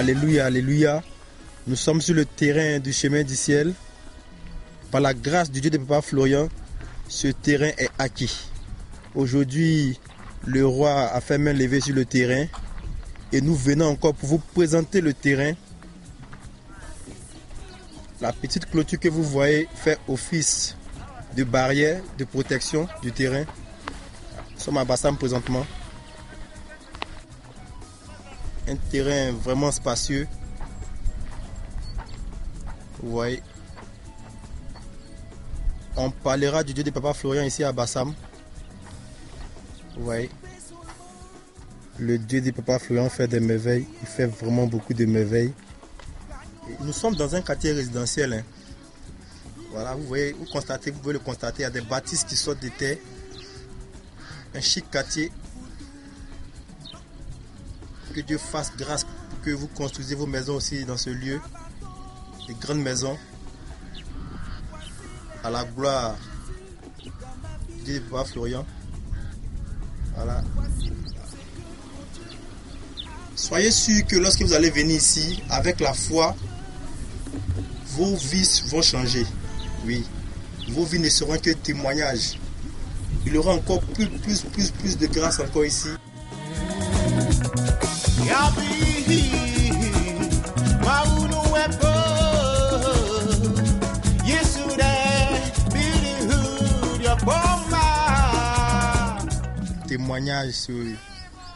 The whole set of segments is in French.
Alléluia, alléluia. Nous sommes sur le terrain du chemin du ciel. Par la grâce du Dieu de Papa Florian, ce terrain est acquis. Aujourd'hui, le roi a fait main levée sur le terrain. Et nous venons encore pour vous présenter le terrain. La petite clôture que vous voyez fait office de barrière, de protection du terrain. Nous sommes à Bassam présentement. Un terrain vraiment spacieux. Vous voyez. On parlera du Dieu de Papa Florian ici à Bassam. Vous voyez. Le Dieu de Papa Florian fait des merveilles. Il fait vraiment beaucoup de merveilles. Nous sommes dans un quartier résidentiel. Hein. Voilà, vous voyez, vous pouvez le constater. Il y a des bâtisses qui sortent de terre. Un chic quartier. Que Dieu fasse grâce pour que vous construisez vos maisons aussi dans ce lieu. Des grandes maisons. À la gloire du Dieu de Papa Florian. Voilà. Soyez sûr que lorsque vous allez venir ici, avec la foi, vos vies vont changer. Oui. Vos vies ne seront que témoignages. Il y aura encore plus de grâce encore ici. Témoignages se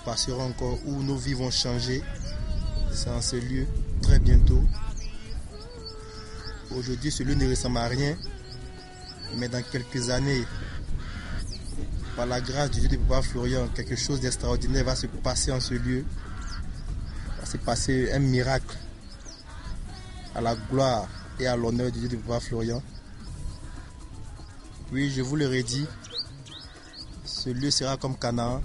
passeront encore où nos vies vont changer. C'est en ce lieu très bientôt. Aujourd'hui, ce lieu ne ressemble à rien. Mais dans quelques années, par la grâce du Dieu de Papa Florian, quelque chose d'extraordinaire va se passer en ce lieu. Va se passer un miracle à la gloire et à l'honneur du Dieu de Papa Florian. Oui, je vous le redis, ce lieu sera comme Canaan.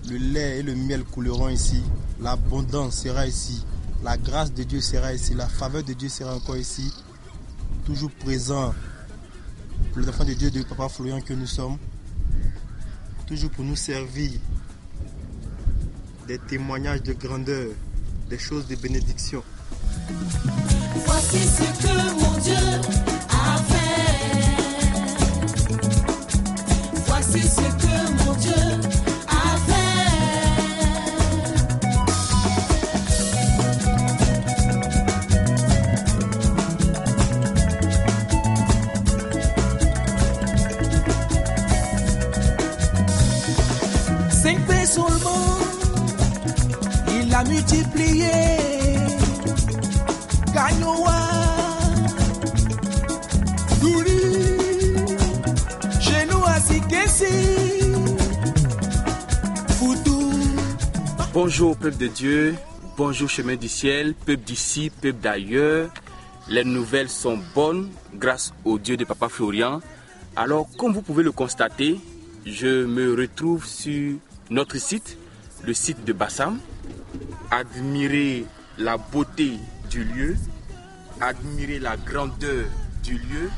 Le lait et le miel couleront ici. L'abondance sera ici. La grâce de Dieu sera ici. La faveur de Dieu sera encore ici. Toujours présent pour les enfants de Dieu de Papa Florian que nous sommes. Toujours pour nous servir des témoignages de grandeur, des choses de bénédiction. Voici ce que mon Dieu a fait. Voici ce que mon Dieu a fait. Cinq pains seulement, il a multiplié. Gagnoa, Douli, chez nous à Sikessi, Foutou. Bonjour peuple de Dieu, bonjour chemin du ciel, peuple d'ici, peuple d'ailleurs. Les nouvelles sont bonnes grâce au Dieu de Papa Florian. Alors comme vous pouvez le constater, je me retrouve sur notre site, le site de Bassam. Admirez la beauté du lieu, admirez la grandeur du lieu,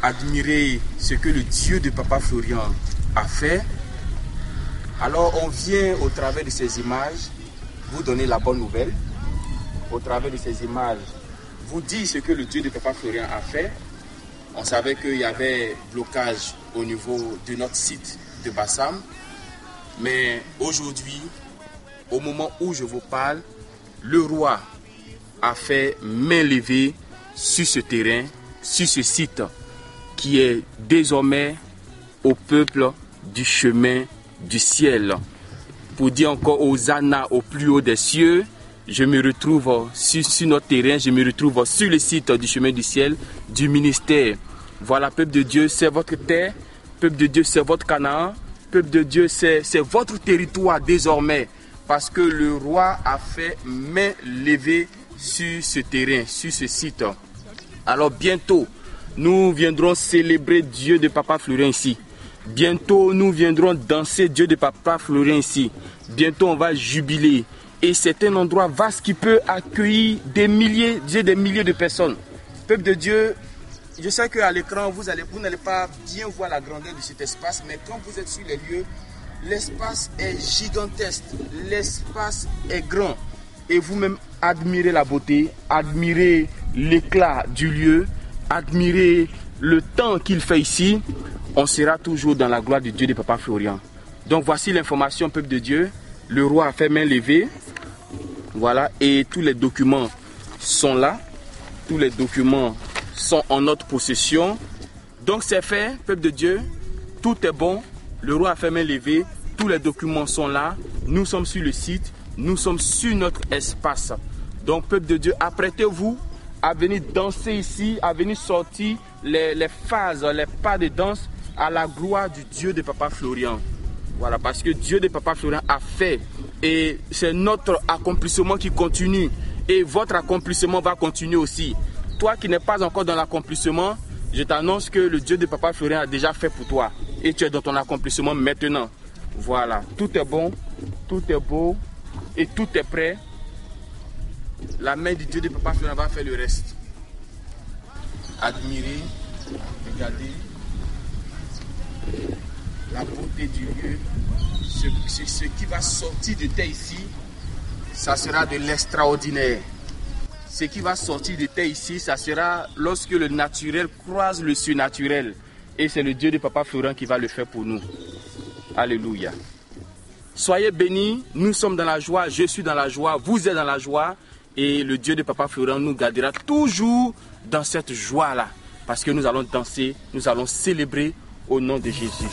admirez ce que le Dieu de Papa Florian a fait. Alors on vient au travers de ces images vous donner la bonne nouvelle, au travers de ces images vous dire ce que le Dieu de Papa Florian a fait. On savait qu'il y avait blocage au niveau de notre site de Bassam, mais aujourd'hui, au moment où je vous parle, le roi a fait main levée sur ce terrain, sur ce site qui est désormais au peuple du chemin du ciel. Pour dire encore Hosanna au plus haut des cieux, je me retrouve sur notre terrain, je me retrouve sur le site du chemin du ciel, du ministère. Voilà, peuple de Dieu, c'est votre terre, peuple de Dieu, c'est votre Canaan, peuple de Dieu, c'est votre territoire désormais. Parce que le roi a fait main levée sur ce terrain, sur ce site. Alors bientôt, nous viendrons célébrer Dieu de Papa Florian ici. Bientôt, nous viendrons danser Dieu de Papa Florian ici. Bientôt, on va jubiler. Et c'est un endroit vaste qui peut accueillir des milliers de personnes. Peuple de Dieu, je sais qu'à l'écran, vous n'allez pas bien voir la grandeur de cet espace, mais quand vous êtes sur les lieux, L'espace est gigantesque, l'espace est grand. Et vous-même admirez la beauté, admirez l'éclat du lieu, admirez le temps qu'il fait ici. On sera toujours dans la gloire de Dieu de Papa Florian. Donc voici l'information, peuple de Dieu. Le roi a fait main levée. Voilà, et tous les documents sont là. Tous les documents sont en notre possession. Donc c'est fait, peuple de Dieu. Tout est bon. Le roi a fait main levée. Tous les documents sont là. Nous sommes sur le site. Nous sommes sur notre espace. Donc, peuple de Dieu, apprêtez-vous à venir danser ici, à venir sortir les phases, les pas de danse à la gloire du Dieu de Papa Florian. Voilà, parce que Dieu de Papa Florian a fait. Et c'est notre accomplissement qui continue. Et votre accomplissement va continuer aussi. Toi qui n'es pas encore dans l'accomplissement, je t'annonce que le Dieu de Papa Florian a déjà fait pour toi. Et tu es dans ton accomplissement maintenant. Voilà, tout est bon, tout est beau et tout est prêt. La main du Dieu de Papa Florian va faire le reste. Admirez, regardez la beauté du lieu. Ce qui va sortir de terre ici, ça sera de l'extraordinaire. Ce qui va sortir de terre ici, ça sera lorsque le naturel croise le surnaturel. Et c'est le Dieu de Papa Florian qui va le faire pour nous. Alléluia. Soyez bénis, nous sommes dans la joie, je suis dans la joie, vous êtes dans la joie. Et le Dieu de Papa Florian nous gardera toujours dans cette joie-là. Parce que nous allons danser, nous allons célébrer au nom de Jésus.